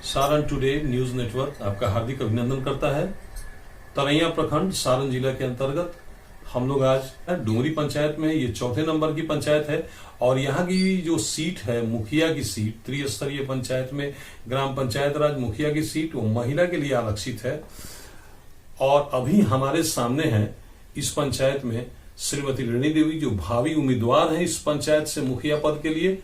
Saran today news network आपका हार्दिक अभिनंदन करता है। तरैया प्रखंड सारण जिला के अंतर्गत हम लोग आज डुमरी पंचायत में, ये 4थे नंबर की पंचायत है और यहाँ की जो सीट है मुखिया की सीट, त्रिस्तरीय पंचायत में ग्राम पंचायत राज मुखिया की सीट वो महिला के लिए आरक्षित है। और अभी हमारे सामने है इस पंचायत में श्रीमती रेणी देवी जो भावी उम्मीदवार है इस पंचायत से मुखिया पद के लिए,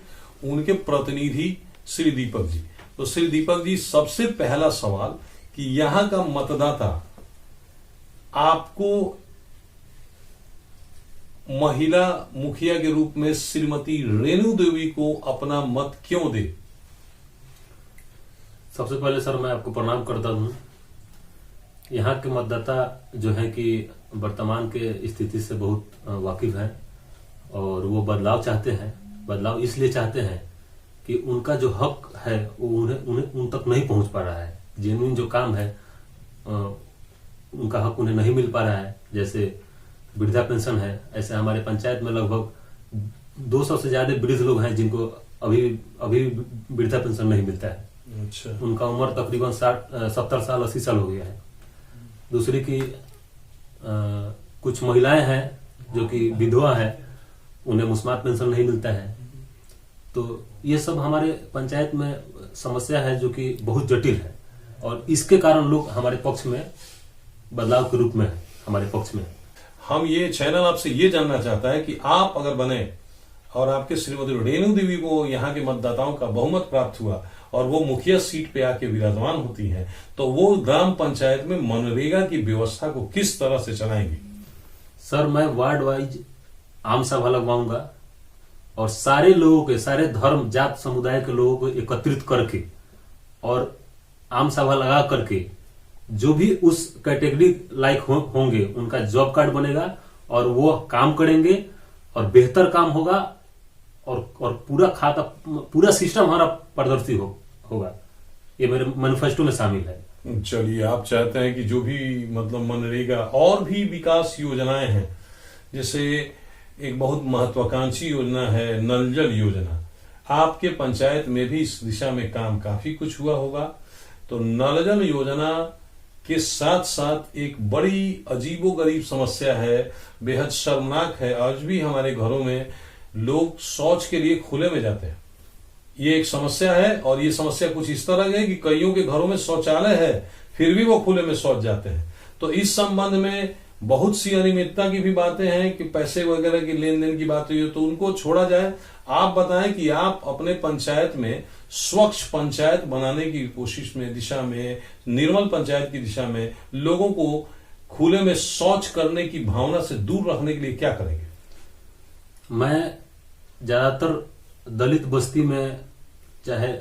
उनके प्रतिनिधि श्री दीपक जी। तो श्री दीपक जी, सबसे पहला सवाल कि यहाँ का मतदाता आपको महिला मुखिया के रूप में श्रीमती रेणु देवी को अपना मत क्यों दे? सबसे पहले सर मैं आपको प्रणाम करता हूँ। यहाँ के मतदाता जो है कि वर्तमान के स्थिति से बहुत वाकिफ है और वो बदलाव चाहते हैं। बदलाव इसलिए चाहते हैं कि उनका जो हक है वो उन्हें उन तक नहीं पहुंच पा रहा है। जेन्युइन जो काम है उनका हक उन्हें नहीं मिल पा रहा है। जैसे वृद्धा पेंशन है, ऐसे हमारे पंचायत में लगभग 200 से ज्यादा वृद्ध लोग हैं जिनको अभी वृद्धा पेंशन नहीं मिलता है। अच्छा। उनका उम्र तकरीबन 70 साल 80 साल हो गया है। दूसरी की कुछ महिलाएं हैं जो कि विधवा है, उन्हें मुस्मात पेंशन नहीं मिलता है। तो ये सब हमारे पंचायत में समस्या है जो कि बहुत जटिल है और इसके कारण लोग हमारे पक्ष में बदलाव के रूप में है, हमारे पक्ष में। हम ये चैनल आपसे ये जानना चाहता है कि आप अगर बने और आपके श्रीमती रेणु देवी को यहाँ के मतदाताओं का बहुमत प्राप्त हुआ और वो मुखिया सीट पे आके विराजमान होती हैं, तो वो ग्राम पंचायत में मनरेगा की व्यवस्था को किस तरह से चलाएंगी? सर मैं वार्ड वाइज आम सभा लगवाऊंगा और सारे लोगों के, सारे धर्म जात समुदाय के लोगों को एकत्रित करके और आम सभा लगा करके जो भी उस कैटेगरी लायक होंगे उनका जॉब कार्ड बनेगा और वो काम करेंगे और बेहतर काम होगा और पूरा खाता, पूरा सिस्टम हमारा पारदर्शी होगा। ये मेरे मैनिफेस्टो में शामिल है। चलिए, आप चाहते हैं कि जो भी मतलब मनरेगा और भी विकास योजनाएं हैं, जैसे एक बहुत महत्वाकांक्षी योजना है नल जल योजना, आपके पंचायत में भी इस दिशा में काम काफी कुछ हुआ होगा। तो नल जल योजना के साथ साथ एक बड़ी अजीबोगरीब समस्या है, बेहद शर्मनाक है। आज भी हमारे घरों में लोग शौच के लिए खुले में जाते हैं। ये एक समस्या है और ये समस्या कुछ इस तरह है कि कईयों के घरों में शौचालय है फिर भी वो खुले में शौच जाते हैं। तो इस संबंध में बहुत सी अनियमितता की भी बातें हैं कि पैसे वगैरह की लेन देन की बात हुई है, तो उनको छोड़ा जाए। आप बताएं कि आप अपने पंचायत में स्वच्छ पंचायत बनाने की कोशिश में, दिशा में, निर्मल पंचायत की दिशा में लोगों को खुले में शौच करने की भावना से दूर रखने के लिए क्या करेंगे? मैं ज्यादातर दलित बस्ती में, चाहे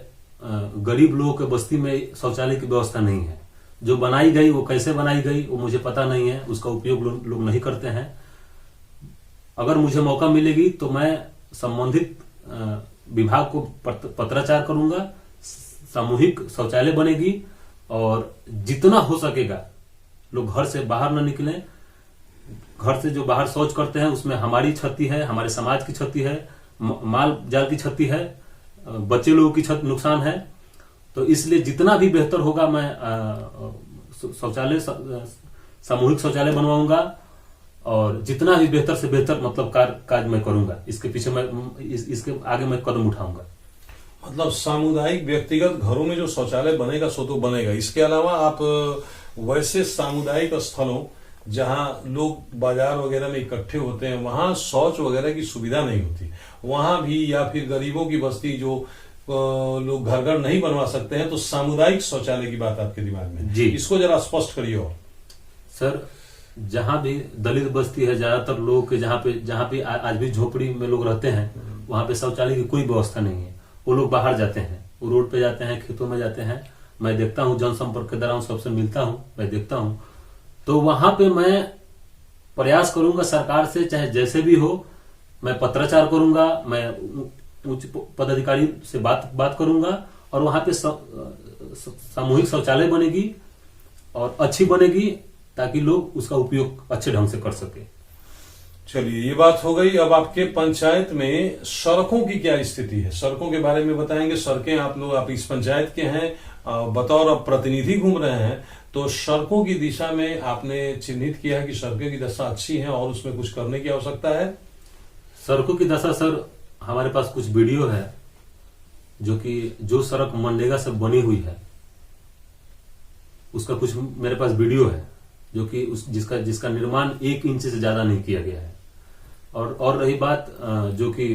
गरीब लोगों के बस्ती में शौचालय की व्यवस्था नहीं है। जो बनाई गई वो कैसे बनाई गई वो मुझे पता नहीं है, उसका उपयोग लोग नहीं करते हैं। अगर मुझे मौका मिलेगी तो मैं संबंधित विभाग को पत्राचार करूंगा, सामूहिक शौचालय बनेगी और जितना हो सकेगा लोग घर से बाहर न निकलें। घर से जो बाहर शौच करते हैं उसमें हमारी क्षति है, हमारे समाज की क्षति है, माल जाल की क्षति है, बच्चे लोगों की नुकसान है। तो इसलिए जितना भी बेहतर होगा मैं शौचालय, सामूहिक शौचालय बनवाऊंगा और जितना भी बेहतर से बेहतर मतलब कार्य मैं करूंगा। इसके पीछे मैं इसके आगे मैं कदम उठाऊंगा। मतलब सामुदायिक व्यक्तिगत घरों में जो शौचालय बनेगा सो तो बनेगा। इसके अलावा आप वैसे सामुदायिक स्थलों जहां लोग बाजार वगैरह में इकट्ठे होते हैं वहां शौच वगैरह की सुविधा नहीं होती, वहां भी, या फिर गरीबों की बस्ती जो लोग घर घर नहीं बनवा सकते हैं, तो सामुदायिक शौचालय की बात आपके दिमाग में जी, इसको जरा स्पष्ट करिए। और सर जहां भी दलित बस्ती है, ज्यादातर लोगों के जहां पे आज भी झोपड़ी में लोग रहते हैं वहां पे शौचालय की कोई व्यवस्था नहीं है। वो लोग बाहर जाते हैं, वो रोड पे जाते हैं, खेतों में जाते हैं। मैं देखता हूँ, जनसंपर्क के दौरान सबसे मिलता हूँ, मैं देखता हूँ। तो वहां पे मैं प्रयास करूंगा सरकार से, चाहे जैसे भी हो, मैं पत्राचार करूंगा, मैं उच्च पदाधिकारी से बात करूंगा और वहां पे सामूहिक शौचालय बनेगी और अच्छी बनेगी ताकि लोग उसका उपयोग अच्छे ढंग से कर सके। चलिए, ये बात हो गई। अब आपके पंचायत में सड़कों की क्या स्थिति है, सड़कों के बारे में बताएंगे। सड़कें आप इस पंचायत के हैं, बतौर अब प्रतिनिधि घूम रहे हैं, तो सड़कों की दिशा में आपने चिन्हित किया है कि सड़कों की दशा अच्छी है और उसमें कुछ करने की आवश्यकता है। सड़कों की दशा सर, हमारे पास कुछ वीडियो है जो सड़क मनरेगा से बनी हुई है, उसका कुछ मेरे पास वीडियो है जो कि जिसका निर्माण 1 इंच से ज्यादा नहीं किया गया है। और रही बात जो कि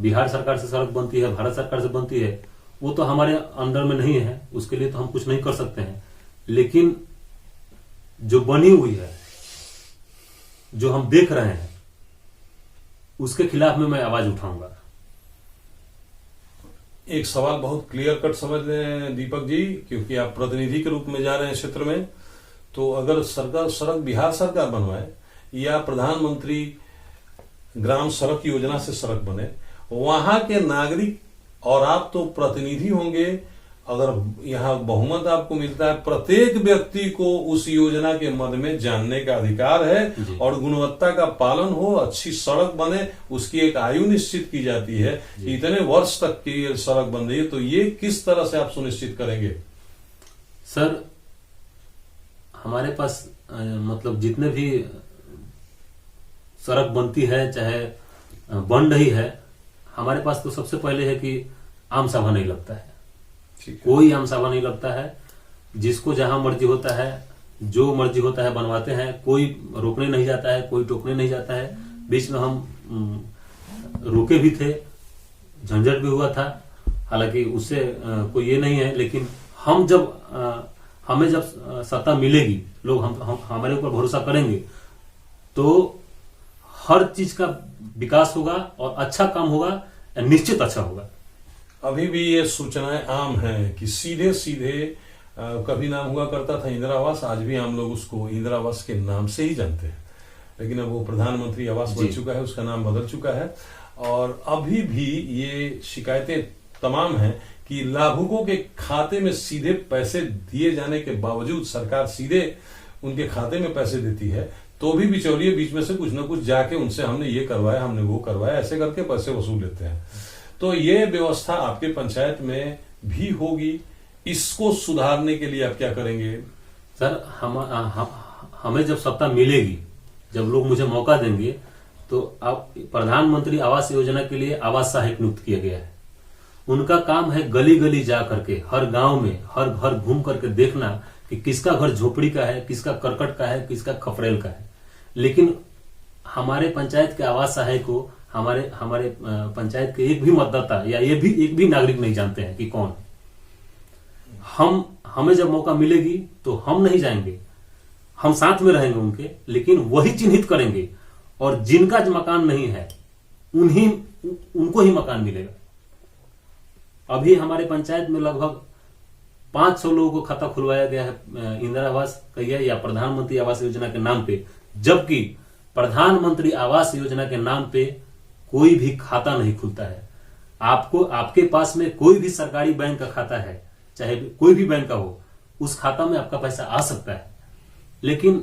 बिहार सरकार से सड़क बनती है, भारत सरकार से बनती है, वो तो हमारे अंडर में नहीं है, उसके लिए तो हम कुछ नहीं कर सकते हैं। लेकिन जो बनी हुई है, जो हम देख रहे हैं, उसके खिलाफ में मैं आवाज उठाऊंगा। एक सवाल बहुत क्लियर कट समझ लें दीपक जी, क्योंकि आप प्रतिनिधि के रूप में जा रहे हैं क्षेत्र में, तो अगर सरकार सड़क बिहार सरकार बनवाए या प्रधानमंत्री ग्राम सड़क योजना से सड़क बने, वहां के नागरिक और आप तो प्रतिनिधि होंगे, अगर यहाँ बहुमत आपको मिलता है, प्रत्येक व्यक्ति को उस योजना के मद में जानने का अधिकार है और गुणवत्ता का पालन हो, अच्छी सड़क बने, उसकी एक आयु निश्चित की जाती है कि इतने वर्ष तक की सड़क बन रही है। तो ये किस तरह से आप सुनिश्चित करेंगे? सर, हमारे पास मतलब जितने भी सड़क बनती है, चाहे बन रही है, हमारे पास तो सबसे पहले है कि आम सभा नहीं लगता है। कोई आम सभा नहीं लगता है। जिसको जहां मर्जी होता है, जो मर्जी होता है बनवाते हैं, कोई रोकने नहीं जाता है, कोई टोकने नहीं जाता है। बीच में हम रोके भी थे, झंझट भी हुआ था, हालांकि उससे कोई ये नहीं है। लेकिन हमें जब सत्ता मिलेगी, लोग हमारे ऊपर भरोसा करेंगे, तो हर चीज का विकास होगा और अच्छा काम होगा, निश्चित अच्छा होगा। अभी भी ये सूचनाएं आम हैं कि सीधे सीधे कभी नाम हुआ करता था इंदिरा आवास, आज भी हम लोग उसको इंदिरा आवास के नाम से ही जानते हैं, लेकिन अब वो प्रधानमंत्री आवास बन चुका है, उसका नाम बदल चुका है। और अभी भी ये शिकायतें तमाम हैं कि लाभुकों के खाते में सीधे पैसे दिए जाने के बावजूद सरकार सीधे उनके खाते में पैसे देती है, तो भी बिचौलिए बीच में से कुछ न कुछ जाके उनसे हमने ये करवाया, हमने वो करवाया, ऐसे करके पैसे वसूल लेते हैं। तो ये व्यवस्था आपके पंचायत में भी होगी, इसको सुधारने के लिए आप क्या करेंगे? सर, हमें जब सत्ता मिलेगी, जब लोग मुझे मौका देंगे, तो आप प्रधानमंत्री आवास योजना के लिए आवास सहायक नियुक्त किया गया है। उनका काम है गली गली जा करके, हर गांव में, हर घर घूम करके देखना कि किसका घर झोपड़ी का है, किसका करकट का है, किसका खपरेल का है। लेकिन हमारे पंचायत के आवास सहायक को हमारे पंचायत के एक भी मतदाता या एक भी नागरिक नहीं जानते हैं कि कौन। हमें जब मौका मिलेगी तो हम नहीं जाएंगे, हम साथ में रहेंगे उनके, लेकिन वही चिन्हित करेंगे और जिनका मकान नहीं है उनको ही मकान मिलेगा। अभी हमारे पंचायत में लगभग 500 लोगों को खाता खुलवाया गया है इंदिरा आवास कहिए या प्रधानमंत्री आवास योजना के नाम पे, जबकि प्रधानमंत्री आवास योजना के नाम पे कोई भी खाता नहीं खुलता है। आपके पास में कोई भी सरकारी बैंक का खाता है, चाहे कोई भी बैंक का हो, उस खाता में आपका पैसा आ सकता है। लेकिन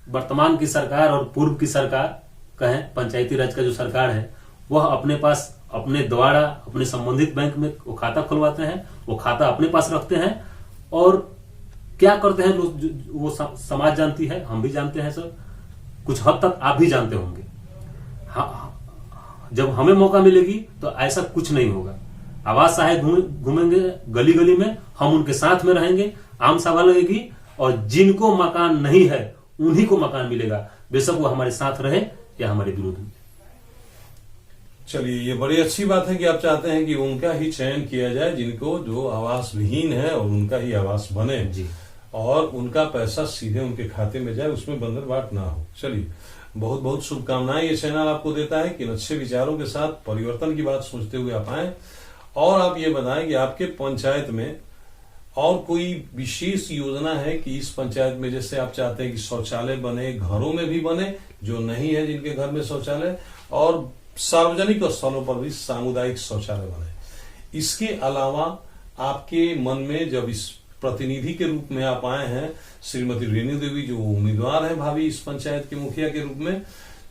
वर्तमान की सरकार और पूर्व की सरकार कहें, पंचायती राज का जो सरकार है, वह अपने पास अपने द्वारा अपने संबंधित बैंक में वो खाता खुलवाते हैं, वो खाता अपने पास रखते हैं और क्या करते हैं लोग, वो समाज जानती है, हम भी जानते हैं सर, कुछ हद तक आप भी जानते होंगे। जब हमें मौका मिलेगी तो ऐसा कुछ नहीं होगा। आवास सहायक घूमेंगे गली गली में, हम उनके साथ में रहेंगे, आम सभा लगेगी और जिनको मकान नहीं है उन्हीं को मकान मिलेगा, बेशक वो हमारे साथ रहे या हमारे विरोध में। चलिए, ये बड़ी अच्छी बात है कि आप चाहते हैं कि उनका ही चयन किया जाए जिनको जो आवास विहीन है और उनका ही आवास बने जी, और उनका पैसा सीधे उनके खाते में जाए, उसमें बंदरबाट ना हो। चलिए, बहुत बहुत शुभकामनाएं ये चैनल आपको देता है कि अच्छे विचारों के साथ परिवर्तन की बात सोचते हुए आप आए। और आप ये बताएं कि आपके पंचायत में और कोई विशेष योजना है कि इस पंचायत में, जैसे आप चाहते हैं कि शौचालय बने, घरों में भी बने जो नहीं है जिनके घर में शौचालय, और सार्वजनिक स्थलों पर भी सामुदायिक शौचालय बने। इसके अलावा आपके मन में, जब इस प्रतिनिधि के रूप में आप आए हैं, श्रीमती रेणु देवी जो उम्मीदवार है भावी इस पंचायत के मुखिया के रूप में,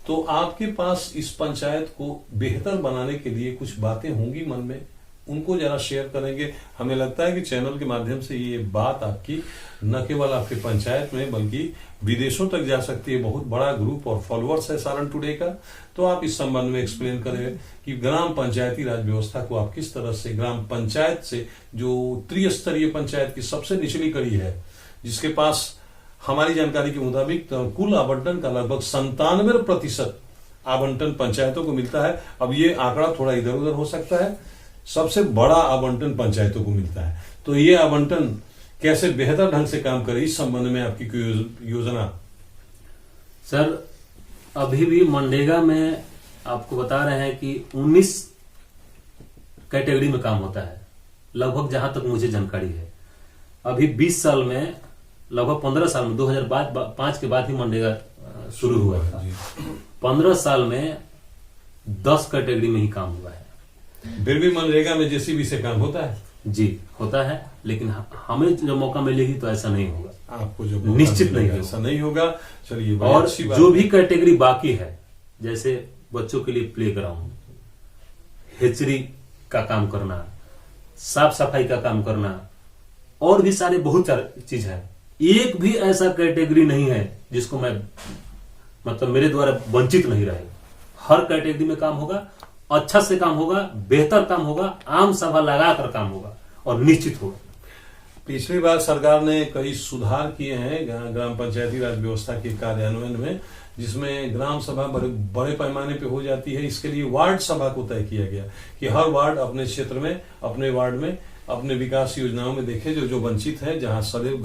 तो आपके पास इस पंचायत को बेहतर बनाने के लिए कुछ बातें होंगी मन में, उनको जरा शेयर करेंगे। हमें लगता है कि चैनल के माध्यम से ये बात आपकी न केवल आपके पंचायत में बल्कि विदेशों तक जा सकती है। बहुत बड़ा ग्रुप और फॉलोअर्स है सारण टुडे का। तो आप इस संबंध में एक्सप्लेन करें कि ग्राम पंचायती राज व्यवस्था को आप किस तरह से ग्राम पंचायत से, जो त्रिस्तरीय पंचायत की सबसे निचली कड़ी है, जिसके पास हमारी जानकारी के मुताबिक कुल आवंटन का लगभग 97% आवंटन पंचायतों को मिलता है। अब ये आंकड़ा थोड़ा इधर उधर हो सकता है, सबसे बड़ा आवंटन पंचायतों को मिलता है। तो ये आवंटन कैसे बेहतर ढंग से काम करे, इस संबंध में आपकी कोई योजना? सर, अभी भी मनरेगा में आपको बता रहे हैं कि 19 कैटेगरी में काम होता है, लगभग जहां तक मुझे जानकारी है। अभी 20 साल में, लगभग 15 साल में, 2005 के बाद ही मनरेगा शुरू हुआ था। 15 साल में 10 कैटेगरी में ही काम हुआ है। फिर भी मनरेगा में जेसीबी से काम होता है? जी होता है, लेकिन हमें जो मौका मिलेगी तो ऐसा नहीं होगा। आपको जो निश्चित नहीं होगा, ऐसा नहीं होगा। चलिए, और जो भी कैटेगरी बाकी है, जैसे बच्चों के लिए प्ले ग्राउंड, हेचरी का काम करना, साफ सफाई का काम करना, और भी सारे बहुत सारे चीज है। एक भी ऐसा कैटेगरी नहीं है जिसको मैं मतलब मेरे द्वारा वंचित नहीं रहेगा। हर कैटेगरी में काम होगा, अच्छा से काम होगा, बेहतर काम होगा, आम सभा लगाकर काम होगा और निश्चित होगा। पिछली बार सरकार ने कई सुधार किए हैं ग्राम पंचायती राज व्यवस्था के कार्यान्वयन में, जिसमें ग्राम सभा बड़े पैमाने पे हो जाती है। इसके लिए वार्ड सभा को तय किया गया कि हर वार्ड अपने क्षेत्र में, अपने वार्ड में, अपने विकास योजनाओं में देखे जो वंचित है, जहां सदैव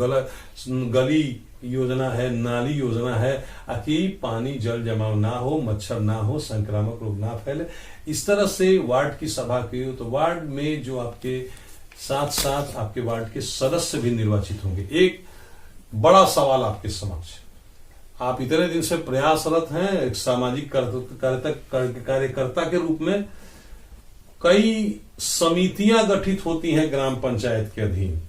गली योजना है, नाली योजना है, ताकि पानी जल जमाव ना हो, मच्छर ना हो, संक्रामक रोग ना फैले। इस तरह से वार्ड की सभा की, तो वार्ड में जो आपके साथ साथ आपके वार्ड के सदस्य भी निर्वाचित होंगे। एक बड़ा सवाल आपके समक्ष, आप इतने दिन से प्रयासरत हैं एक सामाजिक कार्यकर्ता के रूप में। कई समितियां गठित होती हैं ग्राम पंचायत के अधीन,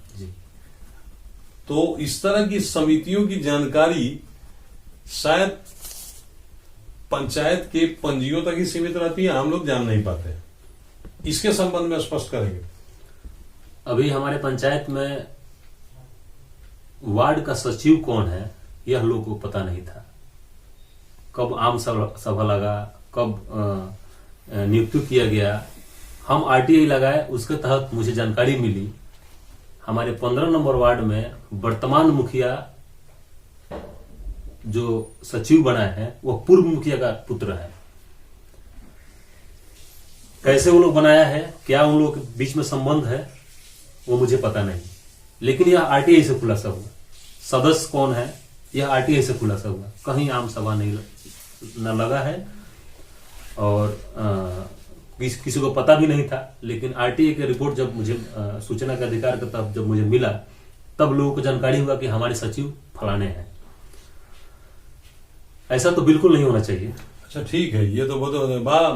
तो इस तरह की समितियों की जानकारी शायद पंचायत के पंजियों तक ही सीमित रहती है, हम लोग जान नहीं पाते। इसके संबंध में स्पष्ट करेंगे। अभी हमारे पंचायत में वार्ड का सचिव कौन है यह लोगों को पता नहीं था। कब आम सभा लगा, कब नियुक्ति किया गया, हम आरटीआई लगाए, उसके तहत मुझे जानकारी मिली हमारे 15 नंबर वार्ड में वर्तमान मुखिया जो सचिव बना है वह पूर्व मुखिया का पुत्र है। कैसे वो लोग बनाया है, क्या उन लोगों के बीच में संबंध है, वो मुझे पता नहीं, लेकिन यह आरटीआई से खुलासा हुआ। सदस्य कौन है, यह आरटीआई से खुलासा हुआ। कहीं आम सभा नहीं न लगा है और किसी को पता भी नहीं था। लेकिन आरटीआई की रिपोर्ट जब मुझे सूचना के अधिकार का तब जब मुझे मिला, तब लोगों को जानकारी हुआ कि हमारे सचिव फलाने हैं। ऐसा तो बिल्कुल नहीं होना चाहिए। अच्छा, ठीक है, ये तो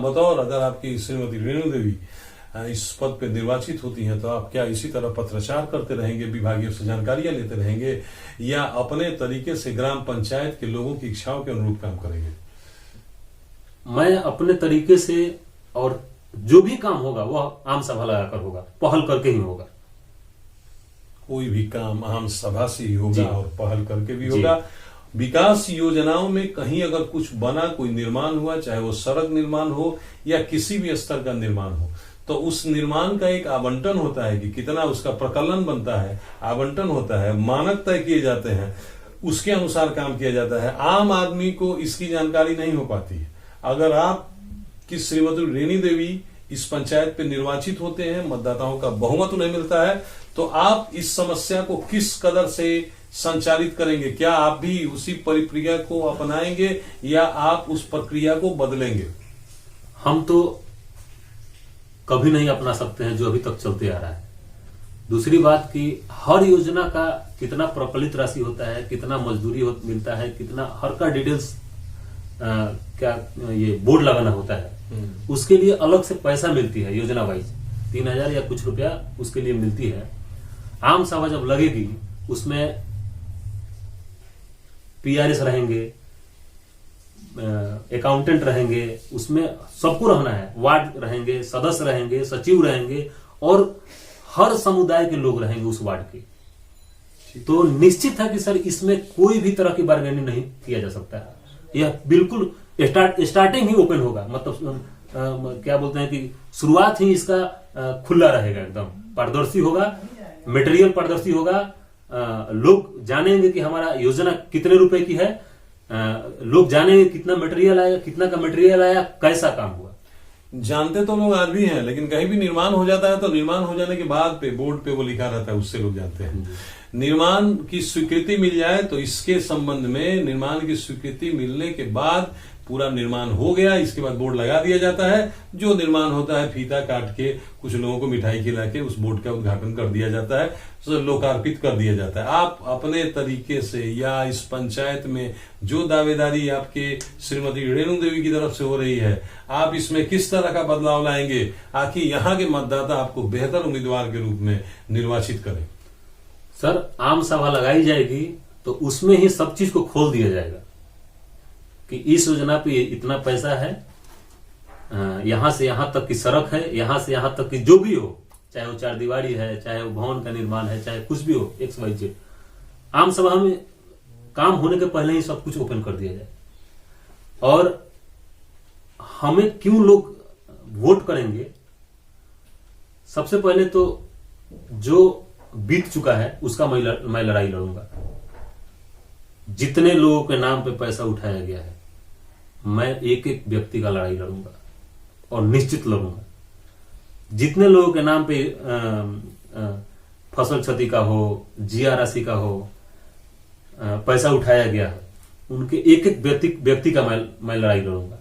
बतौर अगर आपकी श्रीमती रेणु देवी इस पद पे निर्वाचित होती हैं तो आप क्या इसी तरह पत्राचार करते रहेंगे, विभागीय से जानकारियां लेते रहेंगे, या अपने तरीके से ग्राम पंचायत के लोगों की इच्छाओं के अनुरूप काम करेंगे? मैं अपने तरीके से, और जो भी काम होगा वह आम सभा लगाकर होगा, पहल करके ही होगा। कोई भी काम आम सभा से ही होगा और पहल करके भी होगा। विकास योजनाओं में कहीं अगर कुछ बना, कोई निर्माण हुआ, चाहे वो सड़क निर्माण हो या किसी भी स्तर का निर्माण हो, तो उस निर्माण का एक आवंटन होता है कि कितना उसका प्रकलन बनता है, आवंटन होता है, मानक तय किए जाते हैं, उसके अनुसार काम किया जाता है। आम आदमी को इसकी जानकारी नहीं हो पाती है। अगर आप कि श्रीमती रेणु देवी इस पंचायत पे निर्वाचित होते हैं, मतदाताओं का बहुमत उन्हें मिलता है, तो आप इस समस्या को किस कदर से संचालित करेंगे? क्या आप भी उसी प्रक्रिया को अपनाएंगे या आप उस प्रक्रिया को बदलेंगे? हम तो कभी नहीं अपना सकते हैं जो अभी तक चलते आ रहा है। दूसरी बात कि हर योजना का कितना प्रकलित राशि होता है, कितना मजदूरी मिलता है, कितना हर का डिटेल्स क्या ये बोर्ड लगाना होता है, उसके लिए अलग से पैसा मिलती है योजना वाइज, 3000 या कुछ रुपया उसके लिए मिलती है। आम सभा जब लगेगी उसमें पीआरएस रहेंगे, अकाउंटेंट रहेंगे, उसमें सबको रहना है, वार्ड रहेंगे, सदस्य रहेंगे, सचिव रहेंगे और हर समुदाय के लोग रहेंगे उस वार्ड के। तो निश्चित है कि सर इसमें कोई भी तरह की बार्गेनिंग नहीं किया जा सकता है। यह बिल्कुल स्टार्टिंग ही ओपन होगा, मतलब क्या बोलते हैं कि शुरुआत ही इसका खुला रहेगा, एकदम पारदर्शी होगा, मटेरियल पारदर्शी होगा। लोग जानेंगे कि हमारा योजना कितने रुपए की है, लोग जानेंगे कितना मटेरियल आया, कितना का मटेरियल आया, कैसा काम हुआ। जानते तो लोग आज भी हैं, लेकिन कहीं भी निर्माण हो जाता है तो निर्माण हो जाने के बाद पे बोर्ड पे वो लिखा रहता है, उससे लोग जानते हैं। निर्माण की स्वीकृति मिल जाए तो इसके संबंध में निर्माण की स्वीकृति मिलने के बाद पूरा निर्माण हो गया, इसके बाद बोर्ड लगा दिया जाता है। जो निर्माण होता है फीता काट के कुछ लोगों को मिठाई खिला के उस बोर्ड का उद्घाटन कर दिया जाता है, लोकार्पित कर दिया जाता है। आप अपने तरीके से या इस पंचायत में जो दावेदारी आपके श्रीमती रेणु देवी की तरफ से हो रही है, आप इसमें किस तरह का बदलाव लाएंगे आखिर यहाँ के मतदाता आपको बेहतर उम्मीदवार के रूप में निर्वाचित करें? सर आम सभा लगाई जाएगी तो उसमें ही सब चीज को खोल दिया जाएगा कि इस योजना पे इतना पैसा है, यहां से यहां तक की सड़क है, यहां से यहां तक की जो भी हो, चाहे वो 4 दीवारी है, चाहे वो भवन का निर्माण है, चाहे कुछ भी हो, XYZ। आम सभा में काम होने के पहले ही सब कुछ ओपन कर दिया जाए। और हमें क्यों लोग वोट करेंगे, सबसे पहले तो जो बीत चुका है उसका मैं लड़ाई लड़ूंगा। जितने लोगों के नाम पे पैसा उठाया गया है, मैं एक एक व्यक्ति का लड़ाई लड़ूंगा और निश्चित लड़ूंगा। जितने लोगों के नाम पे फसल क्षति का हो, जिया राशि का हो, पैसा उठाया गया है, उनके एक एक व्यक्ति का मैं लड़ाई लड़ूंगा।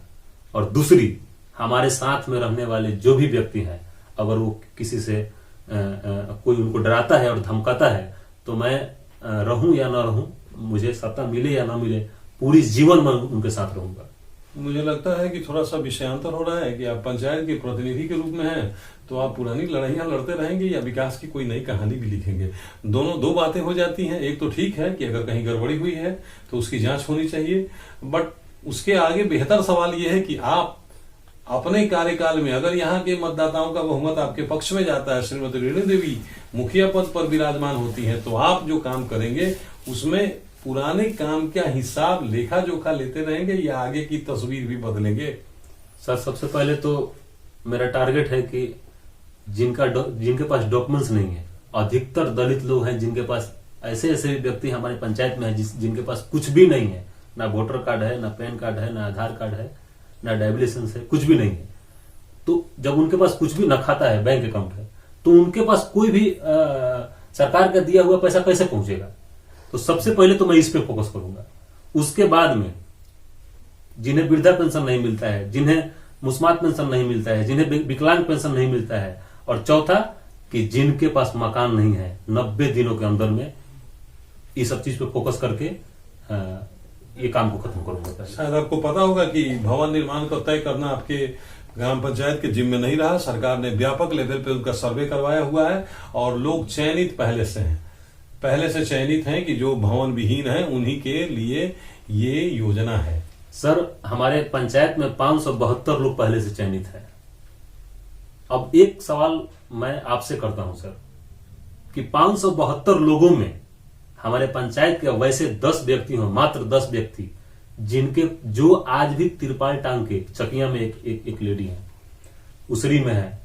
और दूसरी, हमारे साथ में रहने वाले जो भी व्यक्ति हैं, अगर वो किसी से कोई उनको डराता है और धमकाता है, तो मैं रहूं या ना रहूं, मुझे सत्ता मिले या ना मिले, पूरी जीवन में उनके साथ रहूंगा। मुझे लगता है कि थोड़ा सा विषयांतर हो रहा है कि आप पंचायत के प्रतिनिधि के रूप में हैं, तो आप पुरानी लड़ाइयां लड़ते रहेंगे या विकास की कोई नई कहानी भी लिखेंगे? दोनों दो बातें हो जाती हैं। एक तो ठीक है कि अगर कहीं गड़बड़ी हुई है तो उसकी जांच होनी चाहिए, बट उसके आगे बेहतर सवाल यह है कि आप अपने कार्यकाल में अगर यहाँ के मतदाताओं का बहुमत आपके पक्ष में जाता है, श्रीमती रेणु देवी मुखिया पद पर विराजमान होती है, तो आप जो काम करेंगे उसमें पुराने काम का हिसाब लेखा जोखा लेते रहेंगे या आगे की तस्वीर भी बदलेंगे? सर सबसे पहले तो मेरा टारगेट है कि जिनके पास डॉक्यूमेंट्स नहीं है, अधिकतर दलित लोग हैं जिनके पास, ऐसे ऐसे व्यक्ति हमारे पंचायत में है जिनके पास कुछ भी नहीं है, ना वोटर कार्ड है, ना पैन कार्ड है, ना आधार कार्ड है, ना ड्राइविंग लाइसेंस है, कुछ भी नहीं है। तो जब उनके पास कुछ भी न खाता है, बैंक अकाउंट है, तो उनके पास कोई भी सरकार का दिया हुआ पैसा कैसे पहुंचेगा? तो सबसे पहले तो मैं इस पे फोकस करूंगा। उसके बाद में जिन्हें वृद्धा पेंशन नहीं मिलता है, जिन्हें मुस्मात पेंशन नहीं मिलता है, जिन्हें विकलांग पेंशन नहीं मिलता है, और चौथा कि जिनके पास मकान नहीं है, 90 दिनों के अंदर में ये सब चीज पे फोकस करके ये काम को खत्म करूंगा। शायद आपको पता होगा कि भवन निर्माण को तय करना आपके ग्राम पंचायत के जिम्मे नहीं रहा। सरकार ने व्यापक लेवल पे उनका सर्वे करवाया हुआ है और लोग चयनित पहले से चयनित हैं कि जो भवन विहीन है उन्हीं के लिए ये योजना है। सर हमारे पंचायत में 572 लोग पहले से चयनित हैं। अब एक सवाल मैं आपसे करता हूं सर कि 572 लोगों में हमारे पंचायत के वैसे 10 व्यक्ति हो, मात्र 10 व्यक्ति जिनके जो आज भी तिरपाल टांग के चकिया में एक लेडी है, उसरी में है,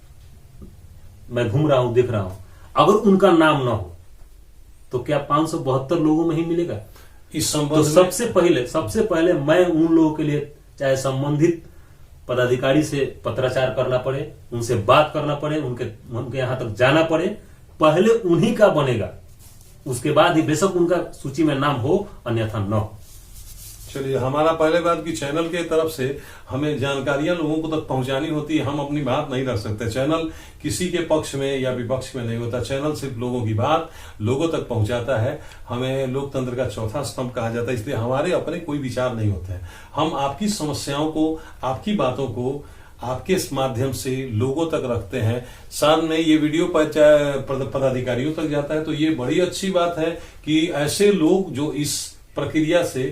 मैं घूम रहा हूं, देख रहा हूं, अगर उनका नाम ना हो तो क्या 572 लोगों में ही मिलेगा? इस संबंध तो सबसे पहले मैं उन लोगों के लिए चाहे संबंधित पदाधिकारी से पत्राचार करना पड़े, उनसे बात करना पड़े, उनके यहां तक जाना पड़े, पहले उन्हीं का बनेगा, उसके बाद ही बेशक उनका सूची में नाम हो, अन्यथा न हो। चलिए, हमारा पहले बात कि चैनल के तरफ से हमें जानकारियां लोगों को तक पहुंचानी होती है। हम अपनी बात नहीं रख सकते। चैनल किसी के पक्ष में या विपक्ष में नहीं होता। चैनल सिर्फ लोगों की बात लोगों तक पहुंचाता है। हमें लोकतंत्र का चौथा स्तंभ कहा जाता है, इसलिए हमारे अपने कोई विचार नहीं होते हैं। हम आपकी समस्याओं को, आपकी बातों को आपके इस माध्यम से लोगों तक रखते हैं। साथ में ये वीडियो पदाधिकारियों तक जाता है, तो ये बड़ी अच्छी बात है कि ऐसे लोग जो इस प्रक्रिया से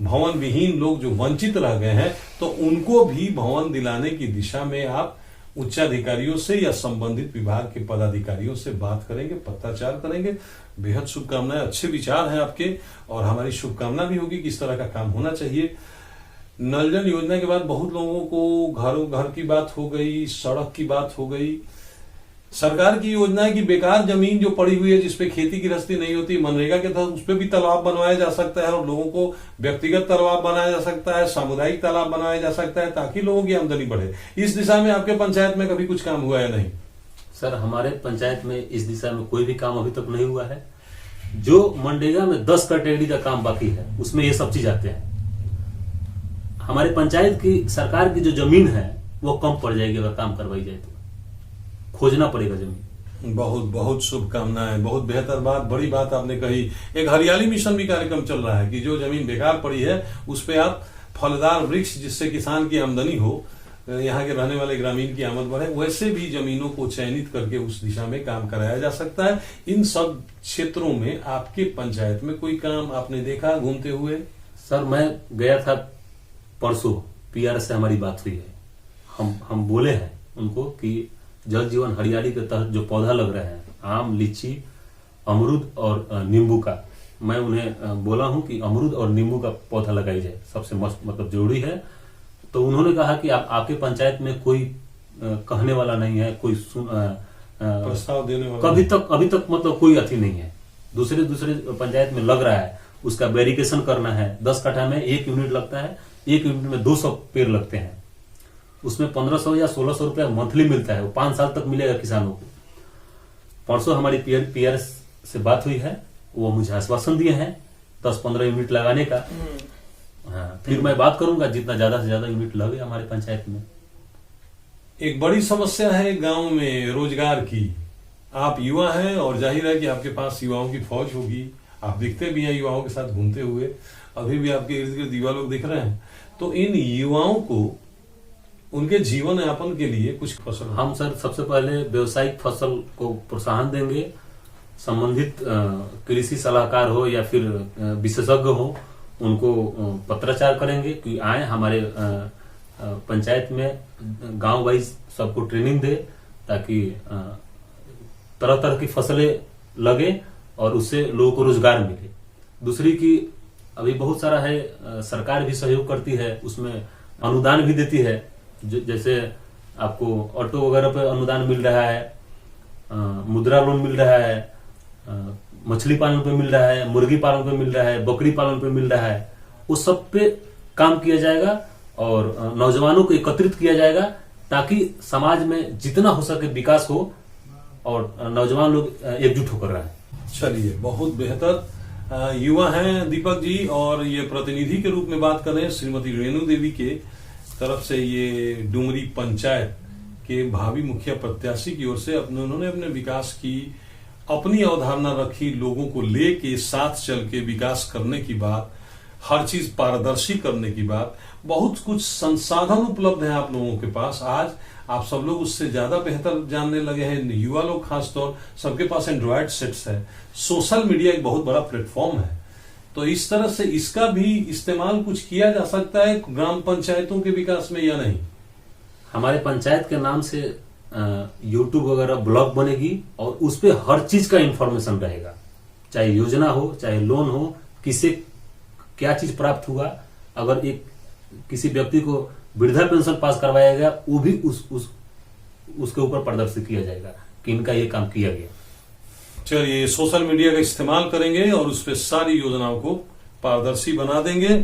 भवन विहीन लोग जो वंचित रह गए हैं, तो उनको भी भवन दिलाने की दिशा में आप उच्चाधिकारियों से या संबंधित विभाग के पदाधिकारियों से बात करेंगे, पत्राचार करेंगे। बेहद शुभकामनाएं, अच्छे विचार हैं आपके, और हमारी शुभकामना भी होगी कि इस तरह का काम होना चाहिए। नल जल योजना के बाद बहुत लोगों को घर की बात हो गई, सड़क की बात हो गई। सरकार की योजना है कि बेकार जमीन जो पड़ी हुई है जिसपे खेती गृहस्थी नहीं होती, मनरेगा के तहत उस पर भी तालाब बनवाया जा सकता है, और लोगों को व्यक्तिगत तालाब बनाया जा सकता है, सामुदायिक तालाब बनाया जा सकता है, ताकि लोगों की आमदनी बढ़े। इस दिशा में आपके पंचायत में कभी कुछ काम हुआ है? नहीं सर, हमारे पंचायत में इस दिशा में कोई भी काम अभी तक नहीं हुआ है। जो मनरेगा में 10 कैटेगरी का काम बाकी है उसमें ये सब चीज आते हैं। हमारे पंचायत की सरकार की जो जमीन है वो कम पड़ जाएगी अगर काम करवाई जाए तो, खोजना पड़ेगा जमीन। बहुत बहुत शुभकामनाएं, बहुत बेहतर बात, बड़ी बात आपने कही। एक हरियाली मिशन भी कार्यक्रम चल रहा है कि जो जमीन बेकार पड़ी है उस पे आप फलदार वृक्ष, जिससे किसान की आमदनी हो, यहाँ के रहने वाले ग्रामीण की आमद बढ़े, वैसे भी जमीनों को चयनित करके उस दिशा में काम कराया जा सकता है। इन सब क्षेत्रों में आपके पंचायत में कोई काम आपने देखा घूमते हुए? सर, मैं गया था परसों, पीआर से हमारी बात हुई है। हम बोले हैं उनको कि जल जीवन हरियाली के तहत जो पौधा लग रहे हैं, आम, लीची, अमरूद और नींबू का, मैं उन्हें बोला हूं कि अमरूद और नींबू का पौधा लगाई जाए, सबसे मस्त मतलब जरूरी है। तो उन्होंने कहा कि आपके पंचायत में कोई कहने वाला नहीं है, कोई प्रस्ताव देने वाला अभी तक मतलब कोई अथी नहीं है। दूसरे पंचायत में लग रहा है, उसका वेरिफिकेशन करना है। 10 कट्ठा में 1 यूनिट लगता है, 1 यूनिट में 200 पेड़ लगते हैं। उसमें 1500 या 1600 रुपया मंथली मिलता है, वो 5 साल तक मिलेगा किसानों को। परसों हमारी पीआर से बात हुई है, वो मुझे आश्वासन दिए हैं 10-15 यूनिट लगाने का। हाँ, फिर मैं बात करूंगा जितना ज्यादा से ज्यादा यूनिट लगे हमारे पंचायत में। एक बड़ी समस्या है गांव में रोजगार की। आप युवा हैं और जाहिर है कि आपके पास युवाओं की फौज होगी, आप दिखते भी हैं युवाओं के साथ घूमते हुए, अभी भी आपके इर्द गिर्द युवा लोग दिख रहे हैं। तो इन युवाओं को उनके जीवन यापन के लिए कुछ फसल, हम सर सबसे पहले व्यवसायिक फसल को प्रोत्साहन देंगे। संबंधित कृषि सलाहकार हो या फिर विशेषज्ञ हो, उनको पत्राचार करेंगे कि आए हमारे पंचायत में, गांव वाइज सबको ट्रेनिंग दे, ताकि तरह तरह की फसलें लगे और उससे लोगों को रोजगार मिले। दूसरी की अभी बहुत सारा है, सरकार भी सहयोग करती है, उसमें अनुदान भी देती है। जैसे आपको ऑटो वगैरह पे अनुदान मिल रहा है, मुद्रा लोन मिल रहा है, मछली पालन पे मिल रहा है, मुर्गी पालन पे मिल रहा है, बकरी पालन पे मिल रहा है। उस सब पे काम किया जाएगा और नौजवानों को एकत्रित किया जाएगा, ताकि समाज में जितना हो सके विकास हो और नौजवान लोग एकजुट होकर रहें। चलिए, बहुत बेहतर। युवा हैं दीपक जी, और ये प्रतिनिधि के रूप में बात कर रहे हैं श्रीमती रेणु देवी के तरफ से। ये डुमरी पंचायत के भावी मुखिया प्रत्याशी की ओर से उन्होंने अपने विकास की अपनी अवधारणा रखी, लोगों को लेके साथ चल के विकास करने की बात, हर चीज पारदर्शी करने की बात। बहुत कुछ संसाधन उपलब्ध है आप लोगों के पास, आज आप सब लोग उससे ज्यादा बेहतर जानने लगे हैं। युवा लोग खासतौर, सबके पास एंड्रॉयड सेट्स है, सोशल मीडिया एक बहुत बड़ा प्लेटफॉर्म है। तो इस तरह से इसका भी इस्तेमाल कुछ किया जा सकता है ग्राम पंचायतों के विकास में, या नहीं? हमारे पंचायत के नाम से यूट्यूब वगैरह ब्लॉग बनेगी और उस पे हर चीज का इंफॉर्मेशन रहेगा, चाहे योजना हो, चाहे लोन हो, किसे क्या चीज प्राप्त हुआ। अगर एक किसी व्यक्ति को वृद्धा पेंशन पास करवाया गया, वो भी उसके ऊपर प्रदर्शित किया जाएगा कि इनका ये काम किया गया। चलिए, सोशल मीडिया का इस्तेमाल करेंगे और उस पर सारी योजनाओं को पारदर्शी बना देंगे।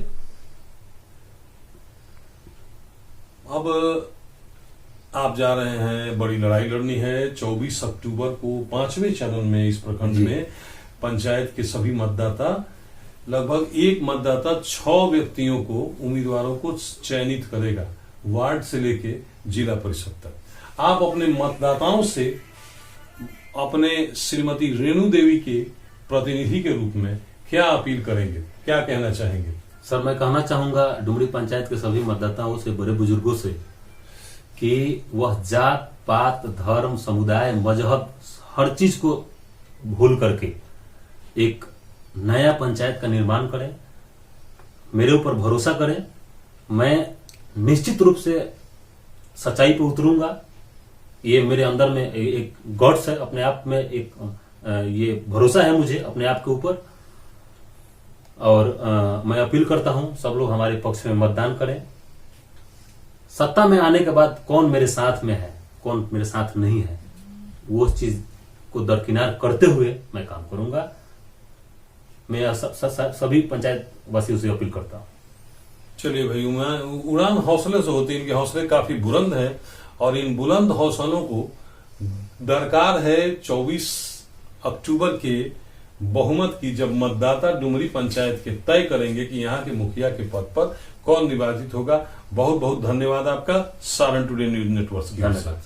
अब आप जा रहे हैं, बड़ी लड़ाई लड़नी है। 24 अक्टूबर को 5वें चरण में इस प्रखंड में पंचायत के सभी मतदाता, लगभग एक मतदाता 6 व्यक्तियों को, उम्मीदवारों को चयनित करेगा, वार्ड से लेके जिला परिषद तक। आप अपने मतदाताओं से अपने श्रीमती रेणु देवी के प्रतिनिधि के रूप में क्या अपील करेंगे, क्या कहना चाहेंगे? सर, मैं कहना चाहूंगा डुमरी पंचायत के सभी मतदाताओं से, बड़े बुजुर्गों से, कि वह जात पात, धर्म, समुदाय, मजहब, हर चीज को भूल करके एक नया पंचायत का निर्माण करें। मेरे ऊपर भरोसा करें। मैं निश्चित रूप से सच्चाई पे उतरूंगा। ये मेरे अंदर में एक गॉड्स है, अपने आप में एक ये भरोसा है मुझे अपने आप के ऊपर। और मैं अपील करता हूं सब लोग हमारे पक्ष में मतदान करें। सत्ता में आने के बाद कौन मेरे साथ में है, कौन मेरे साथ नहीं है, वो चीज को दरकिनार करते हुए मैं काम करूंगा। मैं सभी पंचायत वासियों से अपील करता हूं। चलिए भाई, उड़ान हौसले से होती है, इनके हौसले काफी बुलंद हैं और इन बुलंद हौसलों को दरकार है 24 अक्टूबर के बहुमत की, जब मतदाता डुमरी पंचायत के तय करेंगे कि यहाँ के मुखिया के पद पर कौन निर्वाचित होगा। बहुत बहुत धन्यवाद आपका सारण टुडे न्यूज नेटवर्क की। धन्यवाद।